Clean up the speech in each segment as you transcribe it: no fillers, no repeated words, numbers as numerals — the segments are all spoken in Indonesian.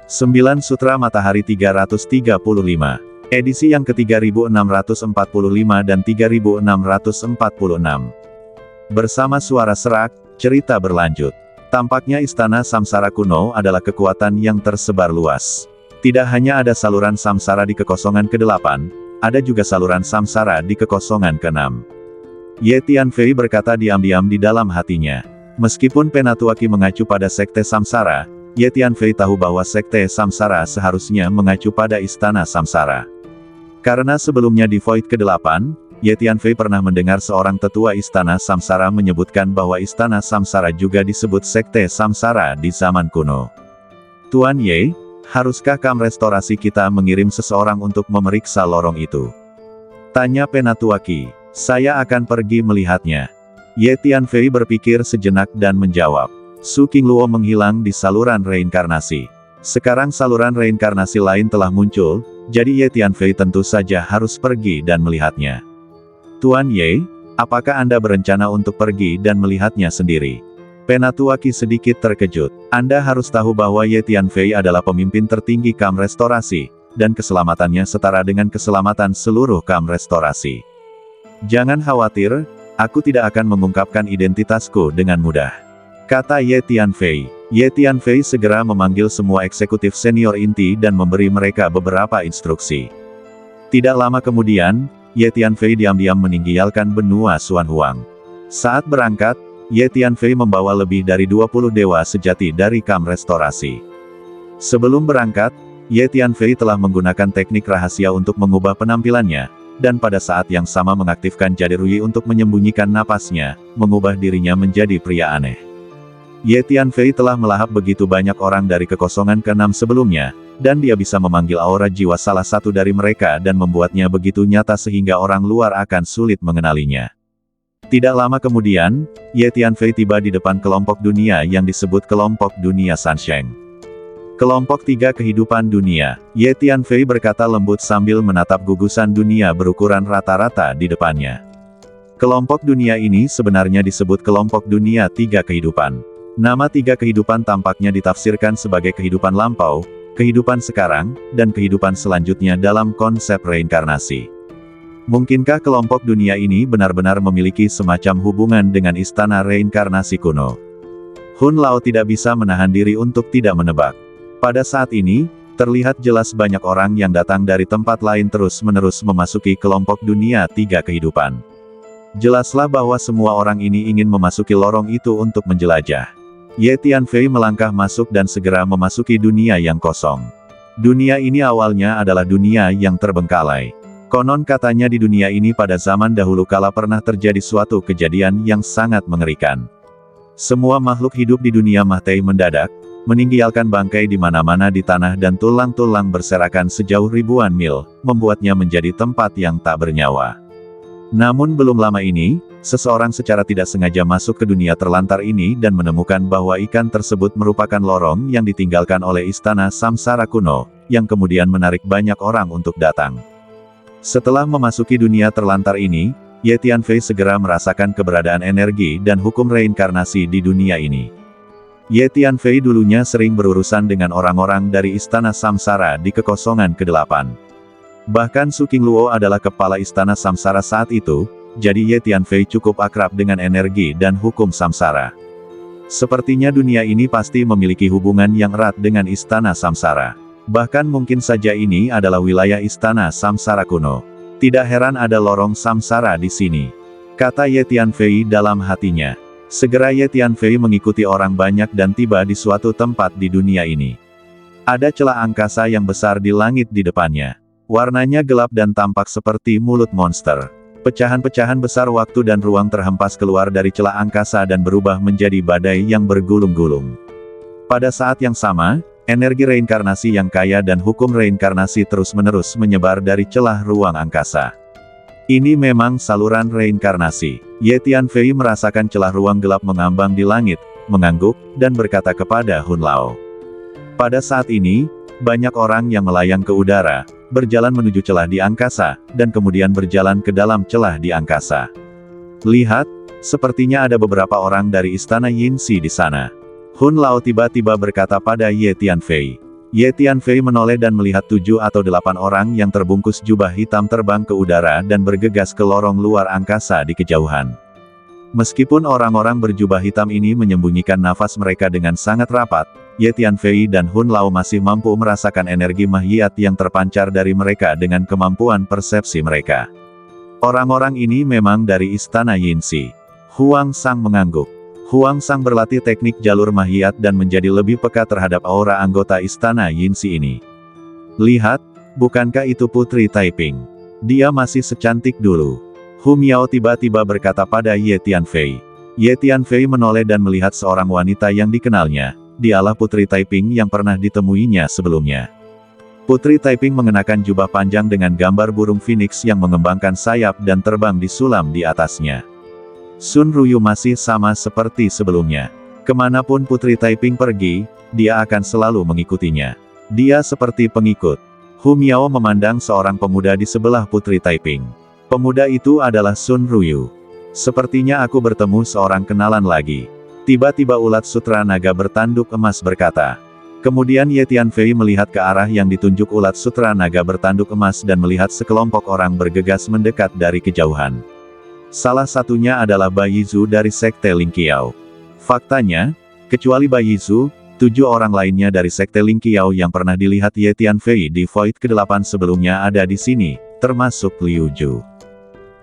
9 Sutra Matahari 335. Edisi yang ke-3645 dan 3646. Bersama suara serak, cerita berlanjut. Tampaknya Istana Samsara kuno adalah kekuatan yang tersebar luas. Tidak hanya ada saluran samsara di kekosongan ke-8, ada juga saluran samsara di kekosongan ke-6. Ye Tianfei berkata diam-diam di dalam hatinya. Meskipun Penatuaki mengacu pada Sekte Samsara, Ye Tianfei tahu bahwa Sekte Samsara seharusnya mengacu pada Istana Samsara. Karena sebelumnya di Void ke-8, Ye Tianfei pernah mendengar seorang tetua Istana Samsara menyebutkan bahwa Istana Samsara juga disebut Sekte Samsara di zaman kuno. Tuan Ye, haruskah Kam Restorasi kita mengirim seseorang untuk memeriksa lorong itu? Tanya Penatuaki. Saya akan pergi melihatnya. Ye Tianfei berpikir sejenak dan menjawab. Su Qingluo menghilang di saluran reinkarnasi. Sekarang saluran reinkarnasi lain telah muncul, jadi Ye Tianfei tentu saja harus pergi dan melihatnya. Tuan Ye, apakah Anda berencana untuk pergi dan melihatnya sendiri? Penatuaki sedikit terkejut. Anda harus tahu bahwa Ye Tianfei adalah pemimpin tertinggi Kam Restorasi, dan keselamatannya setara dengan keselamatan seluruh Kam Restorasi. Jangan khawatir, aku tidak akan mengungkapkan identitasku dengan mudah, kata Ye Tianfei. Ye Tianfei segera memanggil semua eksekutif senior inti dan memberi mereka beberapa instruksi. Tidak lama kemudian, Ye Tianfei diam-diam meninggalkan benua Xuanhuang. Saat berangkat, Ye Tianfei membawa lebih dari 20 dewa sejati dari Kam Restorasi. Sebelum berangkat, Ye Tianfei telah menggunakan teknik rahasia untuk mengubah penampilannya, dan pada saat yang sama mengaktifkan Jade Rui untuk menyembunyikan napasnya, mengubah dirinya menjadi pria aneh. Ye Tianfei telah melahap begitu banyak orang dari kekosongan ke-6 sebelumnya, dan dia bisa memanggil aura jiwa salah satu dari mereka dan membuatnya begitu nyata sehingga orang luar akan sulit mengenalinya. Tidak lama kemudian, Ye Tianfei tiba di depan kelompok dunia yang disebut kelompok dunia Sansheng. Kelompok 3 kehidupan dunia. Ye Tianfei berkata lembut sambil menatap gugusan dunia berukuran rata-rata di depannya. Kelompok dunia ini sebenarnya disebut kelompok dunia 3 kehidupan. Nama 3 kehidupan tampaknya ditafsirkan sebagai kehidupan lampau, kehidupan sekarang, dan kehidupan selanjutnya dalam konsep reinkarnasi. Mungkinkah kelompok dunia ini benar-benar memiliki semacam hubungan dengan istana reinkarnasi kuno? Hun Lao tidak bisa menahan diri untuk tidak menebak. Pada saat ini, terlihat jelas banyak orang yang datang dari tempat lain terus-menerus memasuki kelompok dunia 3 kehidupan. Jelaslah bahwa semua orang ini ingin memasuki lorong itu untuk menjelajah. Ye Tianfei melangkah masuk dan segera memasuki dunia yang kosong. Dunia ini awalnya adalah dunia yang terbengkalai. Konon katanya di dunia ini pada zaman dahulu kala pernah terjadi suatu kejadian yang sangat mengerikan. Semua makhluk hidup di dunia Mahtei mendadak, meninggalkan bangkai di mana-mana di tanah dan tulang-tulang berserakan sejauh ribuan mil, membuatnya menjadi tempat yang tak bernyawa. Namun belum lama ini, seseorang secara tidak sengaja masuk ke dunia terlantar ini dan menemukan bahwa ikan tersebut merupakan lorong yang ditinggalkan oleh Istana Samsara kuno, yang kemudian menarik banyak orang untuk datang. Setelah memasuki dunia terlantar ini, Ye Tianfei segera merasakan keberadaan energi dan hukum reinkarnasi di dunia ini. Ye Tianfei dulunya sering berurusan dengan orang-orang dari Istana Samsara di kekosongan ke-8. Bahkan Su Qingluo adalah kepala Istana Samsara saat itu, jadi Ye Tianfei cukup akrab dengan energi dan hukum samsara. Sepertinya dunia ini pasti memiliki hubungan yang erat dengan Istana Samsara. Bahkan mungkin saja ini adalah wilayah Istana Samsara kuno. Tidak heran ada lorong samsara di sini, kata Ye Tianfei dalam hatinya. Segera Ye Tianfei mengikuti orang banyak dan tiba di suatu tempat di dunia ini. Ada celah angkasa yang besar di langit di depannya. Warnanya gelap dan tampak seperti mulut monster. Pecahan-pecahan besar waktu dan ruang terhempas keluar dari celah angkasa dan berubah menjadi badai yang bergulung-gulung. Pada saat yang sama, energi reinkarnasi yang kaya dan hukum reinkarnasi terus-menerus menyebar dari celah ruang angkasa. Ini memang saluran reinkarnasi. Ye Tianfei merasakan celah ruang gelap mengambang di langit, mengangguk, dan berkata kepada Hun Lao. Pada saat ini, banyak orang yang melayang ke udara, berjalan menuju celah di angkasa, dan kemudian berjalan ke dalam celah di angkasa. Lihat, sepertinya ada beberapa orang dari istana Yinxi di sana. Hun Lao tiba-tiba berkata pada Ye Tianfei. Ye Tianfei menoleh dan melihat 7 atau 8 orang yang terbungkus jubah hitam terbang ke udara dan bergegas ke lorong luar angkasa di kejauhan. Meskipun orang-orang berjubah hitam ini menyembunyikan nafas mereka dengan sangat rapat, Ye Tianfei dan Hun Lao masih mampu merasakan energi mahiat yang terpancar dari mereka dengan kemampuan persepsi mereka. Orang-orang ini memang dari istana Yinsi. Huang Sang mengangguk. Huang Sang berlatih teknik jalur mahiat dan menjadi lebih peka terhadap aura anggota istana Yinsi ini. Lihat, bukankah itu Putri Taiping? Dia masih secantik dulu. Hu Miao tiba-tiba berkata pada Ye Tianfei. Ye Tianfei menoleh dan melihat seorang wanita yang dikenalnya. Dialah Putri Taiping yang pernah ditemuinya sebelumnya. Putri Taiping mengenakan jubah panjang dengan gambar burung phoenix yang mengembangkan sayap dan terbang di sulam di atasnya. Sun Ruyu masih sama seperti sebelumnya. Kemanapun Putri Taiping pergi, dia akan selalu mengikutinya. Dia seperti pengikut. Hu Miao memandang seorang pemuda di sebelah Putri Taiping. Pemuda itu adalah Sun Ruyu. Sepertinya aku bertemu seorang kenalan lagi. Tiba-tiba ulat sutra naga bertanduk emas berkata. Kemudian Ye Tianfei melihat ke arah yang ditunjuk ulat sutra naga bertanduk emas dan melihat sekelompok orang bergegas mendekat dari kejauhan. Salah satunya adalah Bai Yizu dari Sekte Lingqiao. Faktanya, kecuali Bai Yizu, 7 orang lainnya dari Sekte Lingqiao yang pernah dilihat Ye Tianfei di Void ke-8 sebelumnya ada di sini, termasuk Liu Ju.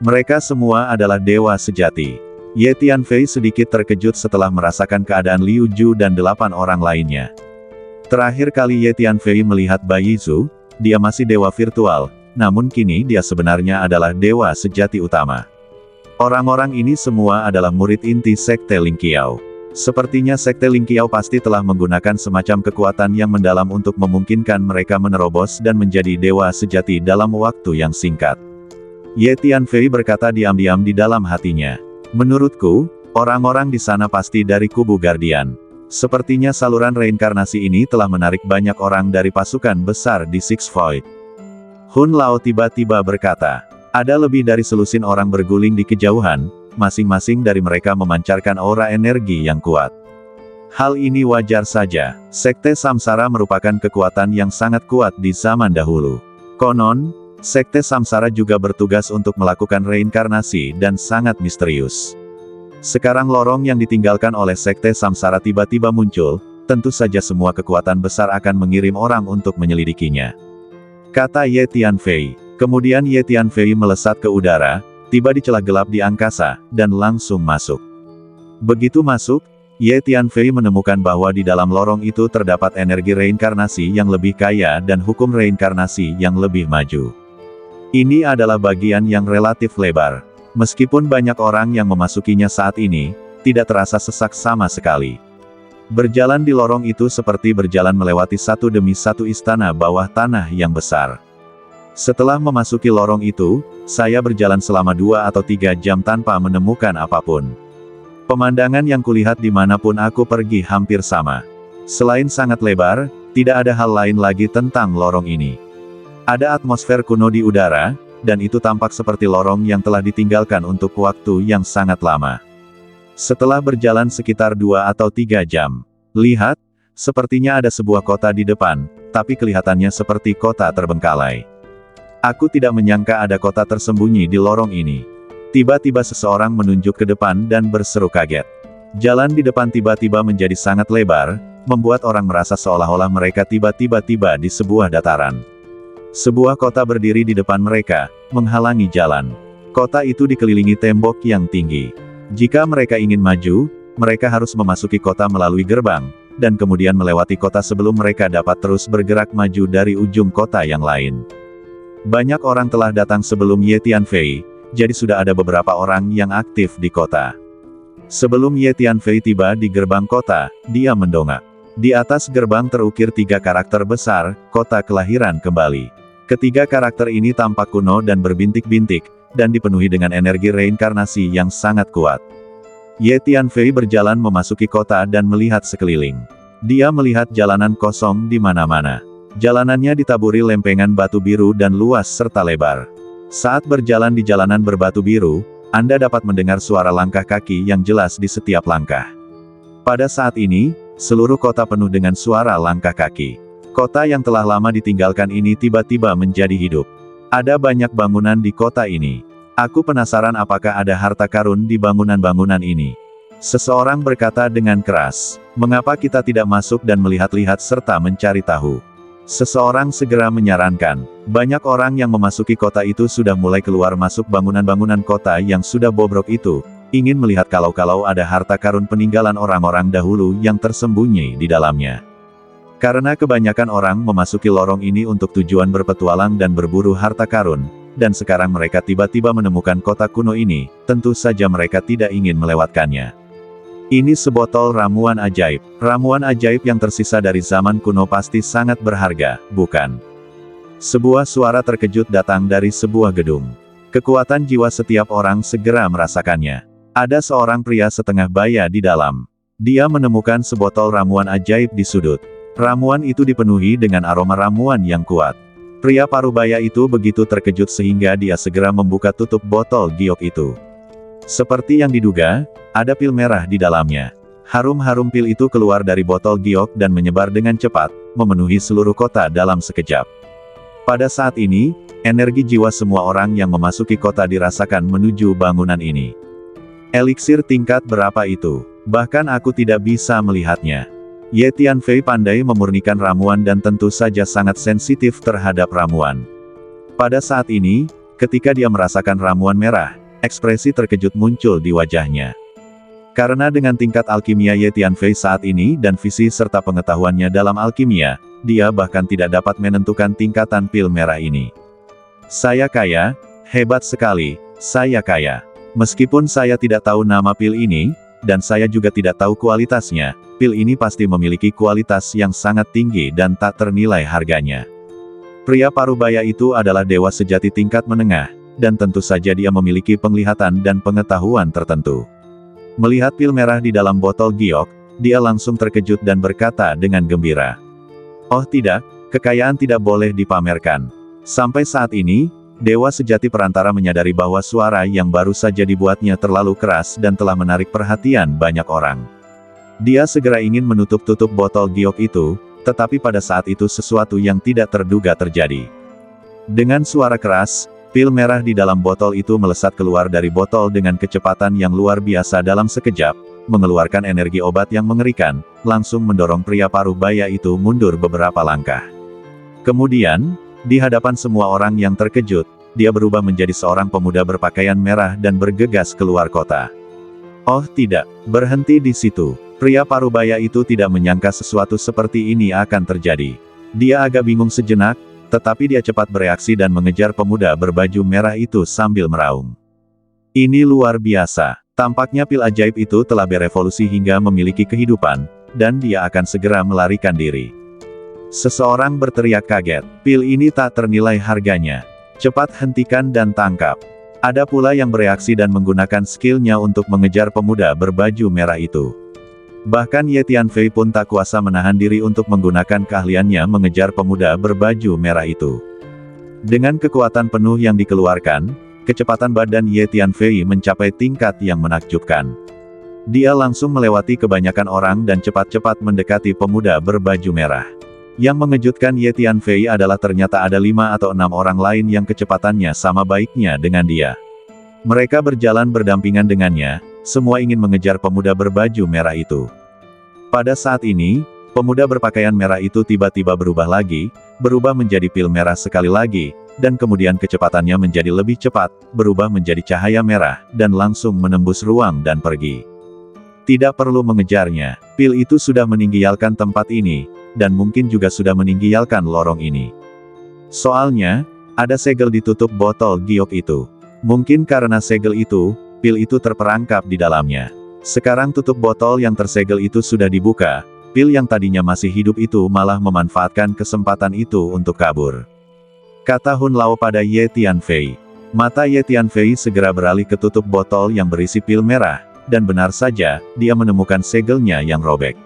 Mereka semua adalah dewa sejati. Ye Tianfei sedikit terkejut setelah merasakan keadaan Liu Ju dan 8 orang lainnya. Terakhir kali Ye Tianfei melihat Bai Yizu, dia masih dewa virtual, namun kini dia sebenarnya adalah dewa sejati utama. Orang-orang ini semua adalah murid inti Sekte Lingqiao. Sepertinya Sekte Lingqiao pasti telah menggunakan semacam kekuatan yang mendalam untuk memungkinkan mereka menerobos dan menjadi dewa sejati dalam waktu yang singkat. Ye Tianfei berkata diam-diam di dalam hatinya. Menurutku, orang-orang di sana pasti dari kubu Guardian. Sepertinya saluran reinkarnasi ini telah menarik banyak orang dari pasukan besar di Six Void. Hun Lao tiba-tiba berkata. Ada lebih dari selusin orang berguling di kejauhan, masing-masing dari mereka memancarkan aura energi yang kuat. Hal ini wajar saja, Sekte Samsara merupakan kekuatan yang sangat kuat di zaman dahulu. Konon, Sekte Samsara juga bertugas untuk melakukan reinkarnasi dan sangat misterius. Sekarang lorong yang ditinggalkan oleh Sekte Samsara tiba-tiba muncul, tentu saja semua kekuatan besar akan mengirim orang untuk menyelidikinya. Kata Ye Tianfei. Kemudian Ye Tianfei melesat ke udara, tiba di celah gelap di angkasa, dan langsung masuk. Begitu masuk, Ye Tianfei menemukan bahwa di dalam lorong itu terdapat energi reinkarnasi yang lebih kaya dan hukum reinkarnasi yang lebih maju. Ini adalah bagian yang relatif lebar. Meskipun banyak orang yang memasukinya saat ini, tidak terasa sesak sama sekali. Berjalan di lorong itu seperti berjalan melewati satu demi satu istana bawah tanah yang besar. Setelah memasuki lorong itu, saya berjalan selama 2 atau 3 jam tanpa menemukan apapun. Pemandangan yang kulihat dimanapun aku pergi hampir sama. Selain sangat lebar, tidak ada hal lain lagi tentang lorong ini. Ada atmosfer kuno di udara, dan itu tampak seperti lorong yang telah ditinggalkan untuk waktu yang sangat lama. Setelah berjalan sekitar 2 atau 3 jam, lihat, sepertinya ada sebuah kota di depan, tapi kelihatannya seperti kota terbengkalai. Aku tidak menyangka ada kota tersembunyi di lorong ini. Tiba-tiba seseorang menunjuk ke depan dan berseru kaget. Jalan di depan tiba-tiba menjadi sangat lebar, membuat orang merasa seolah-olah mereka tiba-tiba tiba di sebuah dataran. Sebuah kota berdiri di depan mereka, menghalangi jalan. Kota itu dikelilingi tembok yang tinggi. Jika mereka ingin maju, mereka harus memasuki kota melalui gerbang, dan kemudian melewati kota sebelum mereka dapat terus bergerak maju dari ujung kota yang lain. Banyak orang telah datang sebelum Ye Tianfei, jadi sudah ada beberapa orang yang aktif di kota. Sebelum Ye Tianfei tiba di gerbang kota, dia mendongak. Di atas gerbang terukir 3 karakter besar, kota kelahiran kembali. Ketiga karakter ini tampak kuno dan berbintik-bintik, dan dipenuhi dengan energi reinkarnasi yang sangat kuat. Ye Tianfei berjalan memasuki kota dan melihat sekeliling. Dia melihat jalanan kosong di mana-mana. Jalanannya ditaburi lempengan batu biru dan luas serta lebar. Saat berjalan di jalanan berbatu biru, Anda dapat mendengar suara langkah kaki yang jelas di setiap langkah. Pada saat ini, seluruh kota penuh dengan suara langkah kaki. Kota yang telah lama ditinggalkan ini tiba-tiba menjadi hidup. Ada banyak bangunan di kota ini. Aku penasaran apakah ada harta karun di bangunan-bangunan ini. Seseorang berkata dengan keras, "Mengapa kita tidak masuk dan melihat-lihat serta mencari tahu?" Seseorang segera menyarankan, banyak orang yang memasuki kota itu sudah mulai keluar masuk bangunan-bangunan kota yang sudah bobrok itu, ingin melihat kalau ada harta karun peninggalan orang-orang dahulu yang tersembunyi di dalamnya. Karena kebanyakan orang memasuki lorong ini untuk tujuan berpetualang dan berburu harta karun, dan sekarang mereka tiba-tiba menemukan kota kuno ini, tentu saja mereka tidak ingin melewatkannya. Ini sebotol ramuan ajaib. Ramuan ajaib yang tersisa dari zaman kuno pasti sangat berharga, bukan? Sebuah suara terkejut datang dari sebuah gedung. Kekuatan jiwa setiap orang segera merasakannya. Ada seorang pria setengah baya di dalam. Dia menemukan sebotol ramuan ajaib di sudut. Ramuan itu dipenuhi dengan aroma ramuan yang kuat. Pria parubaya itu begitu terkejut sehingga dia segera membuka tutup botol giok itu. Seperti yang diduga, ada pil merah di dalamnya. Harum-harum pil itu keluar dari botol giok dan menyebar dengan cepat, memenuhi seluruh kota dalam sekejap. Pada saat ini, energi jiwa semua orang yang memasuki kota dirasakan menuju bangunan ini. Eliksir tingkat berapa itu? Bahkan aku tidak bisa melihatnya. Ye Tianfei pandai memurnikan ramuan dan tentu saja sangat sensitif terhadap ramuan. Pada saat ini, ketika dia merasakan ramuan merah, ekspresi terkejut muncul di wajahnya. Karena dengan tingkat alkimia Ye Tianfei saat ini dan visi serta pengetahuannya dalam alkimia, dia bahkan tidak dapat menentukan tingkatan pil merah ini. Saya kaya, hebat sekali, saya kaya. Meskipun saya tidak tahu nama pil ini, dan saya juga tidak tahu kualitasnya, pil ini pasti memiliki kualitas yang sangat tinggi dan tak ternilai harganya. Pria parubaya itu adalah dewa sejati tingkat menengah, dan tentu saja dia memiliki penglihatan dan pengetahuan tertentu. Melihat pil merah di dalam botol giok, dia langsung terkejut dan berkata dengan gembira. Oh tidak, kekayaan tidak boleh dipamerkan. Sampai saat ini, dewa sejati perantara menyadari bahwa suara yang baru saja dibuatnya terlalu keras dan telah menarik perhatian banyak orang. Dia segera ingin menutup-tutup botol giok itu, tetapi pada saat itu sesuatu yang tidak terduga terjadi. Dengan suara keras, pil merah di dalam botol itu melesat keluar dari botol dengan kecepatan yang luar biasa dalam sekejap, mengeluarkan energi obat yang mengerikan, langsung mendorong pria parubaya itu mundur beberapa langkah. Kemudian, di hadapan semua orang yang terkejut, dia berubah menjadi seorang pemuda berpakaian merah dan bergegas keluar kota. Oh tidak, berhenti di situ. Pria parubaya itu tidak menyangka sesuatu seperti ini akan terjadi. Dia agak bingung sejenak, tetapi dia cepat bereaksi dan mengejar pemuda berbaju merah itu sambil meraung. Ini luar biasa. Tampaknya pil ajaib itu telah berevolusi hingga memiliki kehidupan, dan dia akan segera melarikan diri. Seseorang berteriak kaget. Pil ini tak ternilai harganya. Cepat hentikan dan tangkap. Ada pula yang bereaksi dan menggunakan skillnya untuk mengejar pemuda berbaju merah itu. Bahkan Ye Tianfei pun tak kuasa menahan diri untuk menggunakan keahliannya mengejar pemuda berbaju merah itu. Dengan kekuatan penuh yang dikeluarkan, kecepatan badan Ye Tianfei mencapai tingkat yang menakjubkan. Dia langsung melewati kebanyakan orang dan cepat-cepat mendekati pemuda berbaju merah. Yang mengejutkan Ye Tianfei adalah ternyata ada 5 atau 6 orang lain yang kecepatannya sama baiknya dengan dia. Mereka berjalan berdampingan dengannya, semua ingin mengejar pemuda berbaju merah itu. Pada saat ini, pemuda berpakaian merah itu tiba-tiba berubah lagi, berubah menjadi pil merah sekali lagi, dan kemudian kecepatannya menjadi lebih cepat, berubah menjadi cahaya merah, dan langsung menembus ruang dan pergi. Tidak perlu mengejarnya, pil itu sudah meninggalkan tempat ini, dan mungkin juga sudah meninggalkan lorong ini. Soalnya, ada segel di tutup botol giok itu. Mungkin karena segel itu, pil itu terperangkap di dalamnya. Sekarang tutup botol yang tersegel itu sudah dibuka, pil yang tadinya masih hidup itu malah memanfaatkan kesempatan itu untuk kabur. Kata Hun Lao pada Ye Tianfei. Mata Ye Tianfei segera beralih ke tutup botol yang berisi pil merah, dan benar saja, dia menemukan segelnya yang robek.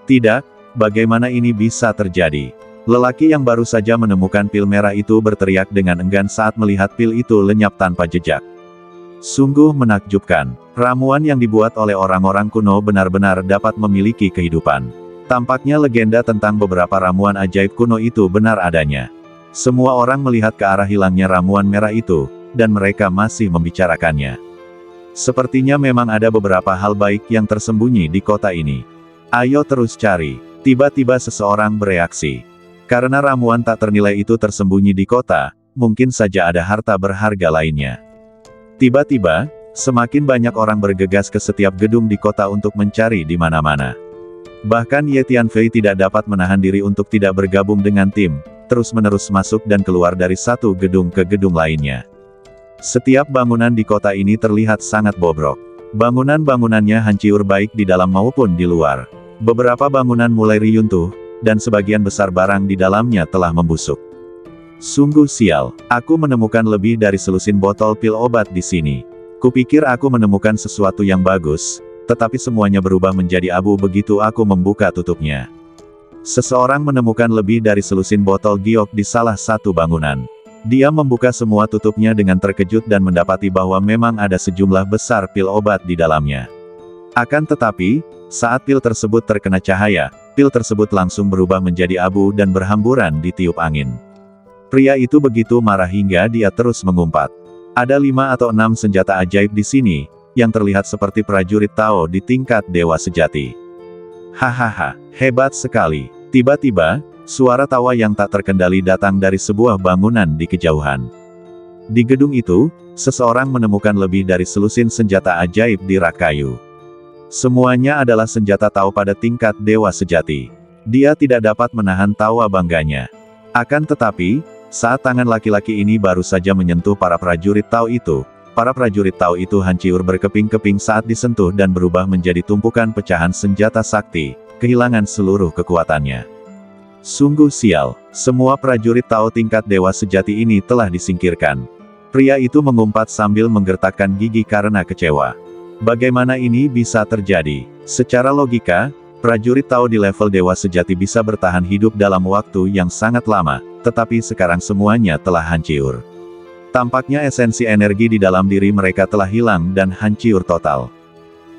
Tidak, bagaimana ini bisa terjadi? Lelaki yang baru saja menemukan pil merah itu berteriak dengan enggan saat melihat pil itu lenyap tanpa jejak. Sungguh menakjubkan. Ramuan yang dibuat oleh orang-orang kuno benar-benar dapat memiliki kehidupan. Tampaknya legenda tentang beberapa ramuan ajaib kuno itu benar adanya. Semua orang melihat ke arah hilangnya ramuan merah itu, dan mereka masih membicarakannya. Sepertinya memang ada beberapa hal baik yang tersembunyi di kota ini. Ayo terus cari. Tiba-tiba seseorang bereaksi. Karena ramuan tak ternilai itu tersembunyi di kota, mungkin saja ada harta berharga lainnya. Tiba-tiba, semakin banyak orang bergegas ke setiap gedung di kota untuk mencari di mana-mana. Bahkan Ye Tianfei tidak dapat menahan diri untuk tidak bergabung dengan tim, terus-menerus masuk dan keluar dari satu gedung ke gedung lainnya. Setiap bangunan di kota ini terlihat sangat bobrok. Bangunan-bangunannya hancur baik di dalam maupun di luar. Beberapa bangunan mulai runtuh, dan sebagian besar barang di dalamnya telah membusuk. Sungguh sial, aku menemukan lebih dari selusin botol pil obat di sini. Kupikir aku menemukan sesuatu yang bagus, tetapi semuanya berubah menjadi abu begitu aku membuka tutupnya. Seseorang menemukan lebih dari selusin botol giok di salah satu bangunan. Dia membuka semua tutupnya dengan terkejut dan mendapati bahwa memang ada sejumlah besar pil obat di dalamnya. Akan tetapi, saat pil tersebut terkena cahaya, pil tersebut langsung berubah menjadi abu dan berhamburan ditiup angin. Pria itu begitu marah hingga dia terus mengumpat. Ada 5 atau 6 senjata ajaib di sini, yang terlihat seperti prajurit Tao di tingkat dewa sejati. Hahaha, hebat sekali. Tiba-tiba, suara tawa yang tak terkendali datang dari sebuah bangunan di kejauhan. Di gedung itu, seseorang menemukan lebih dari selusin senjata ajaib di rak kayu. Semuanya adalah senjata Tao pada tingkat dewa sejati. Dia tidak dapat menahan tawa bangganya. Akan tetapi, saat tangan laki-laki ini baru saja menyentuh para prajurit Tao itu, para prajurit Tao itu hancur berkeping-keping saat disentuh dan berubah menjadi tumpukan pecahan senjata sakti, kehilangan seluruh kekuatannya. Sungguh sial, semua prajurit Tao tingkat dewa sejati ini telah disingkirkan. Pria itu mengumpat sambil menggertakkan gigi karena kecewa. Bagaimana ini bisa terjadi? Secara logika, prajurit Tao di level dewa sejati bisa bertahan hidup dalam waktu yang sangat lama, tetapi sekarang semuanya telah hancur. Tampaknya esensi energi di dalam diri mereka telah hilang dan hancur total.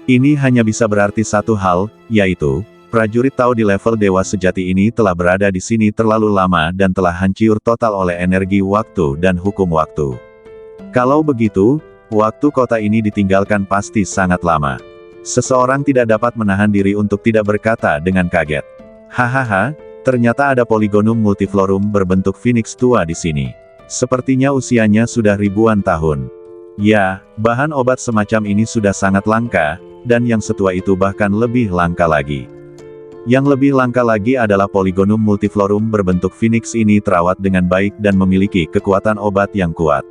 Ini hanya bisa berarti satu hal, yaitu, prajurit Tao di level dewa sejati ini telah berada di sini terlalu lama dan telah hancur total oleh energi waktu dan hukum waktu. Kalau begitu, waktu kota ini ditinggalkan pasti sangat lama. Seseorang tidak dapat menahan diri untuk tidak berkata dengan kaget. Hahaha, ternyata ada Polygonum multiflorum berbentuk phoenix tua di sini. Sepertinya usianya sudah ribuan tahun. Ya, bahan obat semacam ini sudah sangat langka, dan yang setua itu bahkan lebih langka lagi. Yang lebih langka lagi adalah Polygonum multiflorum berbentuk phoenix ini terawat dengan baik dan memiliki kekuatan obat yang kuat.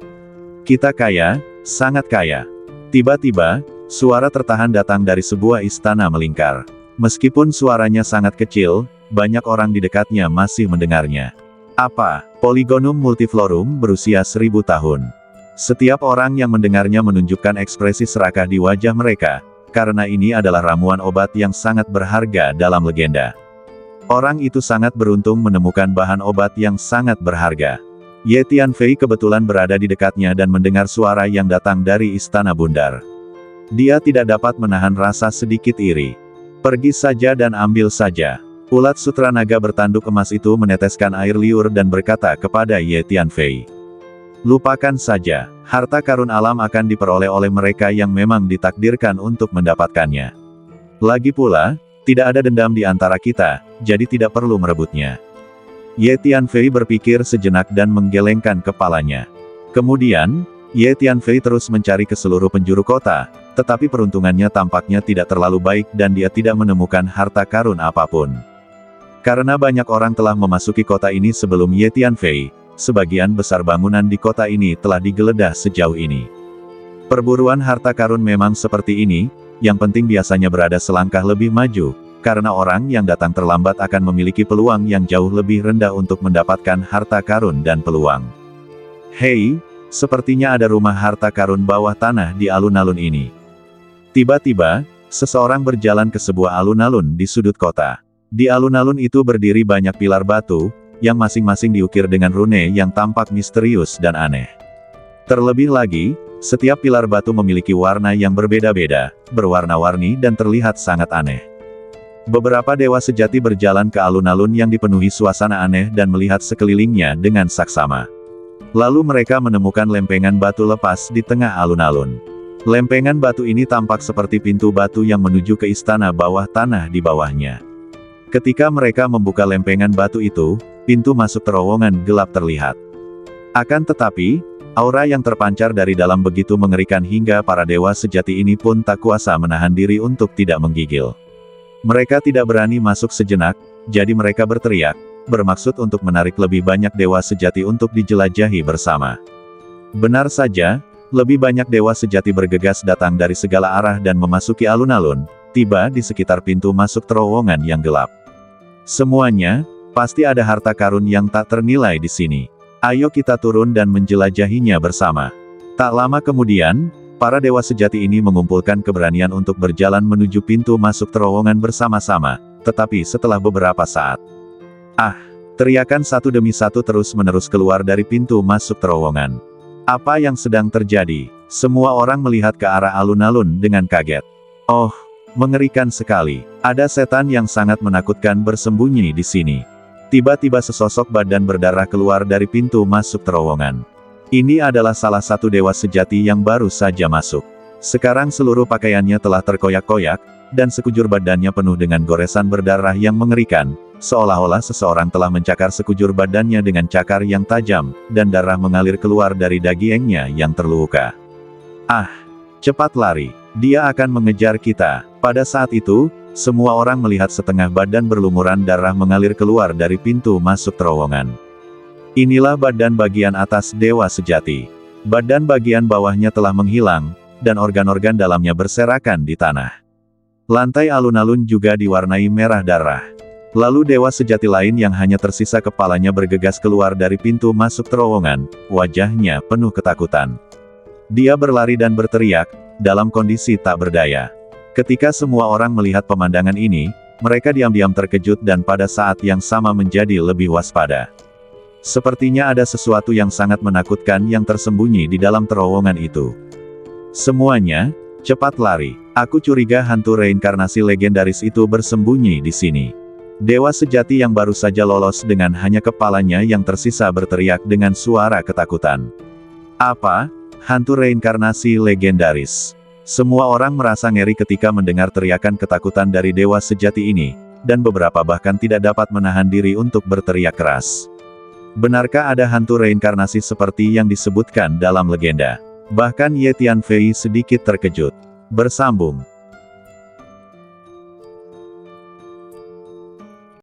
Kita kaya, sangat kaya. Tiba-tiba, suara tertahan datang dari sebuah istana melingkar. Meskipun suaranya sangat kecil, banyak orang di dekatnya masih mendengarnya. Apa? Polygonum multiflorum berusia 1000 tahun. Setiap orang yang mendengarnya menunjukkan ekspresi serakah di wajah mereka, karena ini adalah ramuan obat yang sangat berharga dalam legenda. Orang itu sangat beruntung menemukan bahan obat yang sangat berharga. Ye Tianfei kebetulan berada di dekatnya dan mendengar suara yang datang dari istana bundar. Dia tidak dapat menahan rasa sedikit iri. Pergi saja dan ambil saja. Ulat sutra naga bertanduk emas itu meneteskan air liur dan berkata kepada Ye Tianfei. Lupakan saja, harta karun alam akan diperoleh oleh mereka yang memang ditakdirkan untuk mendapatkannya. Lagi pula, tidak ada dendam di antara kita, jadi tidak perlu merebutnya. Ye Tianfei berpikir sejenak dan menggelengkan kepalanya. Kemudian, Ye Tianfei terus mencari ke seluruh penjuru kota, tetapi peruntungannya tampaknya tidak terlalu baik dan dia tidak menemukan harta karun apapun. Karena banyak orang telah memasuki kota ini sebelum Ye Tianfei, sebagian besar bangunan di kota ini telah digeledah sejauh ini. Perburuan harta karun memang seperti ini, yang penting biasanya berada selangkah lebih maju, karena orang yang datang terlambat akan memiliki peluang yang jauh lebih rendah untuk mendapatkan harta karun dan peluang. Hei, sepertinya ada rumah harta karun bawah tanah di alun-alun ini. Tiba-tiba, seseorang berjalan ke sebuah alun-alun di sudut kota. Di alun-alun itu berdiri banyak pilar batu, yang masing-masing diukir dengan rune yang tampak misterius dan aneh. Terlebih lagi, setiap pilar batu memiliki warna yang berbeda-beda, berwarna-warni dan terlihat sangat aneh. Beberapa dewa sejati berjalan ke alun-alun yang dipenuhi suasana aneh dan melihat sekelilingnya dengan saksama. Lalu mereka menemukan lempengan batu lepas di tengah alun-alun. Lempengan batu ini tampak seperti pintu batu yang menuju ke istana bawah tanah di bawahnya. Ketika mereka membuka lempengan batu itu, pintu masuk terowongan gelap terlihat. Akan tetapi, aura yang terpancar dari dalam begitu mengerikan hingga para dewa sejati ini pun tak kuasa menahan diri untuk tidak menggigil. Mereka tidak berani masuk sejenak, jadi mereka berteriak, bermaksud untuk menarik lebih banyak dewa sejati untuk dijelajahi bersama. Benar saja, lebih banyak dewa sejati bergegas datang dari segala arah dan memasuki alun-alun, tiba di sekitar pintu masuk terowongan yang gelap. Semuanya, pasti ada harta karun yang tak ternilai di sini. Ayo kita turun dan menjelajahinya bersama. Tak lama kemudian, para dewa sejati ini mengumpulkan keberanian untuk berjalan menuju pintu masuk terowongan bersama-sama, tetapi setelah beberapa saat, teriakan satu demi satu terus-menerus keluar dari pintu masuk terowongan. Apa yang sedang terjadi? Semua orang melihat ke arah alun-alun dengan kaget. Oh, mengerikan sekali. Ada setan yang sangat menakutkan bersembunyi di sini. Tiba-tiba sesosok badan berdarah keluar dari pintu masuk terowongan. Ini adalah salah satu dewa sejati yang baru saja masuk. Sekarang seluruh pakaiannya telah terkoyak-koyak, dan sekujur badannya penuh dengan goresan berdarah yang mengerikan, seolah-olah seseorang telah mencakar sekujur badannya dengan cakar yang tajam, dan darah mengalir keluar dari dagingnya yang terluka. Cepat lari, dia akan mengejar kita. Pada saat itu, semua orang melihat setengah badan berlumuran darah mengalir keluar dari pintu masuk terowongan. Inilah badan bagian atas dewa sejati. Badan bagian bawahnya telah menghilang, dan organ-organ dalamnya berserakan di tanah. Lantai alun-alun juga diwarnai merah darah. Lalu dewa sejati lain yang hanya tersisa kepalanya bergegas keluar dari pintu masuk terowongan, wajahnya penuh ketakutan. Dia berlari dan berteriak, dalam kondisi tak berdaya. Ketika semua orang melihat pemandangan ini, mereka diam-diam terkejut dan pada saat yang sama menjadi lebih waspada. Sepertinya ada sesuatu yang sangat menakutkan yang tersembunyi di dalam terowongan itu. Semuanya, cepat lari. Aku curiga hantu reinkarnasi legendaris itu bersembunyi di sini. Dewa sejati yang baru saja lolos dengan hanya kepalanya yang tersisa berteriak dengan suara ketakutan. Apa? Hantu reinkarnasi legendaris. Semua orang merasa ngeri ketika mendengar teriakan ketakutan dari dewa sejati ini, dan beberapa bahkan tidak dapat menahan diri untuk berteriak keras. Benarkah ada hantu reinkarnasi seperti yang disebutkan dalam legenda? Bahkan Ye Tianfei sedikit terkejut. Bersambung.